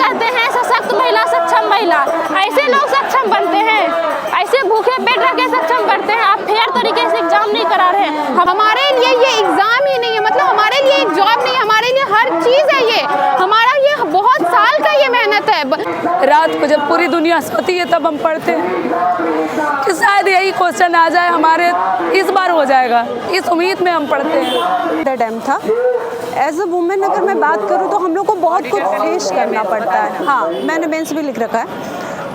कहते हैं सशक्त महिला सक्षम महिला, ऐसे लोग सक्षम बनते हैं, ऐसे भूखे पेट रख के सक्षम करते हैं। आप फेयर तरीके से एग्जाम नहीं करा रहे हैं। हमारे लिए ये एग्जाम ही नहीं है, मतलब हमारे लिए एक जॉब नहीं, हमारे लिए हर चीज़ है ये, हमारा ये बहुत साल का ये मेहनत है। रात को जब पूरी दुनिया सोती है तब हम पढ़ते हैं कि शायद यही क्वेश्चन आ जाए हमारे, इस बार हो जाएगा, इस उम्मीद में हम पढ़ते हैं। टाइम था एज अ वुमेन, अगर मैं बात करूँ तो हम लोग को बहुत कुछ फेस करना पड़ता है। हाँ, मैंने मेंस भी लिख रखा है,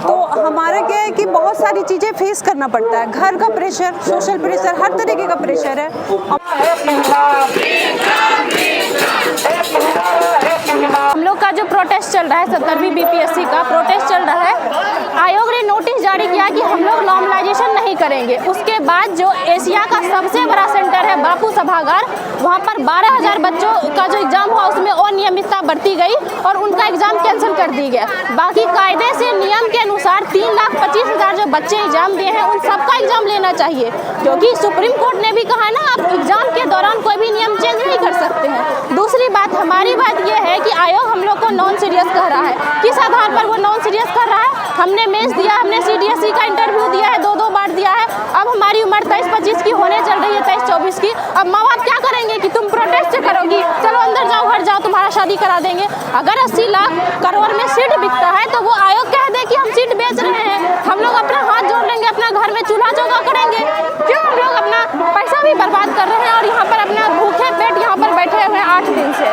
तो हमारा क्या है कि बहुत सारी चीज़ें फेस करना पड़ता है। घर का प्रेशर, सोशल प्रेशर, हर तरीके का प्रेशर है। हम लोग का जो प्रोटेस्ट चल रहा है 70वीं बीपीएससी का प्रोटेस्ट चल रहा है, आयोग ने नोटिस जारी किया कि हम लोग नॉर्मलाइजेशन नहीं करेंगे। उसके बाद जो एशिया का सबसे बड़ा सेंटर है बापू सभागार, वहाँ पर 12,000 बच्चों का जो एग्ज़ाम हुआ उसमें अनियमितता बरती गई और उनका एग्ज़ाम कैंसिल कर दी गया। बाकी कायदे से नियम के अनुसार 3,25,000 जो बच्चे एग्ज़ाम दिए हैं उन सबका एग्ज़ाम लेना चाहिए, क्योंकि सुप्रीम कोर्ट ने भी कहा ना, आप एग्ज़ाम के दौरान कोई भी नियम चेंज नहीं कर सकते हैं। दूसरी बात, हमारी बात यह है कि आयोग हम लोग को नॉन सीरियस कह रहा है। किस आधार पर वो नॉन सीरियस कर रहा है? हमने मेंस दिया, हमने सीडीएसई का इंटरव्यू दिया है, 2-2 बार दिया है। अब हमारी उम्र 23-25 की होने चल रही है, 23-24 की। अब माँ बाप क्या करेंगे कि तुम प्रोटेस्ट करोगी, चलो अंदर जाओ, घर जाओ, तुम्हारा शादी करा देंगे। अगर 80 लाख करोड़ में सीट बिकता है तो वो आयोग कह दे कि हम सीट बेच रहे हैं, हम लोग अपना हाथ जोड़ लेंगे, अपना घर में चूल्हा चौका करेंगे। क्यों हम लोग अपना पैसा भी बर्बाद कर रहे हैं और यहाँ पर अपना भूखे पेट यहाँ पर बैठे हुए हैं 8 दिन से।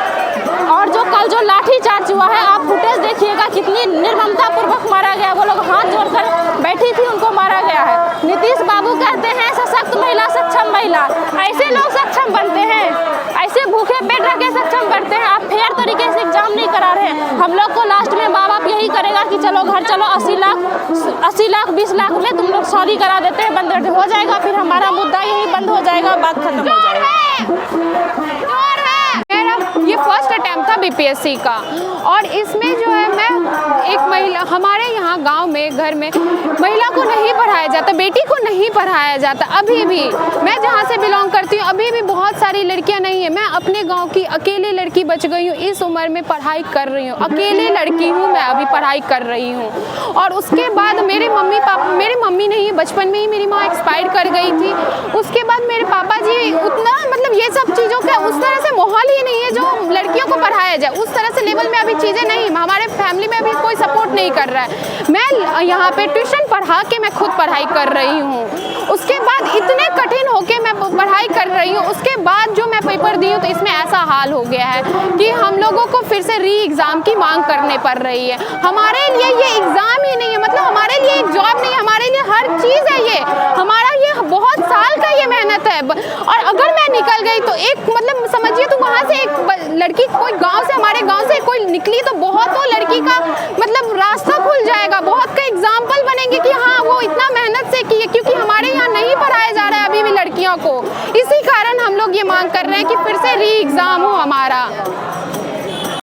और जो कल जो लाठी चार्ज हुआ है, आप फुटेज देखिएगा, कितनी निर्ममता पूर्वक मारा गया। वो लोग हाथ जोड़कर बैठी थी, उनको मारा गया है। नीतीश बाबू कहते हैं सशक्त महिला सक्षम महिला, ऐसे लोग सक्षम बनते हैं, ऐसे भूखे पेट रख के सक्षम करते हैं। आप फेयर तरीके से एग्जाम नहीं करा रहे हैं। हम लोग को लास्ट में माँ बाप यही करेगा कि चलो घर चलो, 80 लाख 20 लाख में तुम लोग शादी करा देते हैं, बंद हो जाएगा, फिर हमारा मुद्दा यही बंद हो जाएगा, बात खत्म हो जाएगा। ये फर्स्ट अटैम्प्ट था बीपीएससी का, और इसमें जो है मैं एक महिला, हमारे यहाँ गांव में घर में महिला को नहीं पढ़ाया जाता, बेटी को नहीं पढ़ाया जाता। अभी भी मैं जहाँ से बिलोंग करती हूँ, अभी भी बहुत सारी लड़कियाँ नहीं है। मैं अपने गांव की अकेले लड़की बच गई हूँ, इस उम्र में पढ़ाई कर रही हूँ, अकेले लड़की हूँ मैं, अभी पढ़ाई कर रही हूँ। और उसके बाद मेरे मम्मी नहीं, बचपन में ही मेरी माँ एक्सपायर कर गई थी। उसके बाद मेरे पापा जी उतना, मतलब ये सब चीज़ों का उस तरह से माहौल ही नहीं है जो लड़कियों को पढ़ाया जाए, उस तरह से लेवल में अभी चीज़ें नहीं, हमारे फैमिली में अभी कोई सपोर्ट नहीं कर रहा है। मैं यहाँ पे ट्यूशन पढ़ा के मैं खुद पढ़ाई कर रही हूँ। उसके बाद इतने कठिन होके मैं पढ़ाई कर रही हूँ, उसके बाद जो मैं पेपर दी हूँ तो इसमें ऐसा हाल हो गया है कि हम लोगों को फिर से री एग्ज़ाम की मांग करने पड़ रही है। हमारे लिए ये एग्ज़ाम ही नहीं है, मतलब हमारे लिए एक जॉब नहीं, हमारे लिए हर चीज़ है ये, हमारा ये बहुत साल का ये मेहनत है। और अगर मैं निकल गई तो एक, मतलब समझिए, तो वहाँ से एक लड़की कोई गांव से, हमारे गांव से कोई निकली तो बहुत वो लड़की का मतलब रास्ता खुल जाएगा, बहुत का एग्जाम्पल बनेंगे कि हाँ वो इतना मेहनत से की है, क्योंकि हमारे यहाँ नहीं पढ़ाया जा रहा है अभी भी लड़कियों को। इसी कारण हम लोग ये मांग कर रहे हैं कि फिर से री एग्ज़ाम हो हमारा।